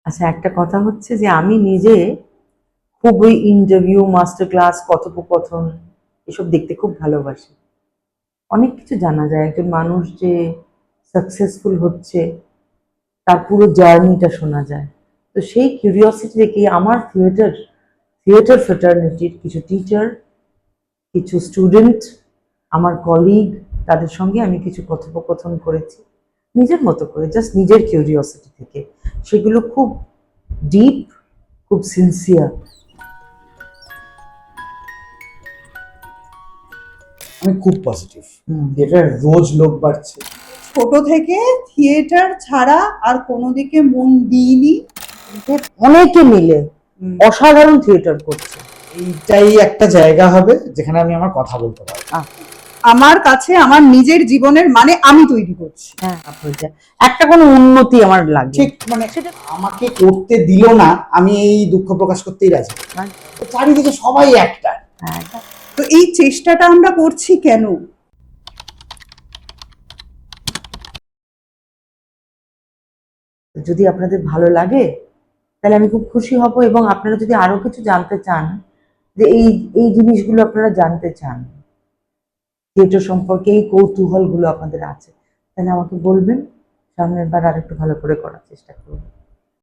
আচ্ছা, একটা কথা হচ্ছে যে আমি নিজে খুব ওই ইন্টারভিউ, মাস্টার ক্লাস, কথোপকথন এসব দেখতে খুব ভালোবাসি। অনেক কিছু জানা যায় একজন মানুষ যে সাকসেসফুল হচ্ছে, তার পুরো জার্নিটা শোনা যায়। তো সেই কিউরিওসিটি থেকেই আমার থিয়েটার ফ্রেটার্নিটির কিছু টিচার, কিছু স্টুডেন্ট, আমার কলিগ, তাদের সঙ্গে আমি কিছু কথোপকথন করেছি নিজের মতো করে, জাস্ট নিজের কিউরিওসিটি থেকে। সেগুলো খুব ডিপ, খুব সিনসিয়ার। আমি খুব পজিটিভ। থিয়েটার রোজ লোক বাড়ছে। ছোট থেকে থিয়েটার ছাড়া আর কোনো দিকে মন দিইনি। অনেকে মিলে অসাধারণ থিয়েটার করছে। এইটাই একটা জায়গা হবে যেখানে আমি আমার কথা বলতে পারবো। আমার কাছে আমার নিজের জীবনের মানে আমি তৈরি করছি। হ্যাঁ, একটা কোনো উন্নতি আমার লাগে। ঠিক, মানে সেটা আমাকে করতে দিল না, আমি এই দুঃখ প্রকাশ করতেই রাজি। চারিদিকে সবাই একটা। তো এই চেষ্টাটা আমরা করছি কেন? যদি আপনাদের ভালো লাগে তাহলে আমি খুব খুশি হব, এবং আপনারা যদি আরো কিছু জানতে চান, যে এই এই জিনিসগুলো আপনারা জানতে চান, থিয়েটার সম্পর্কে এই কৌতূহলগুলো আপনাদের আছে, তাহলে আমাকে বলবেন। সামনের বার আর একটু ভালো করে করার চেষ্টা করব।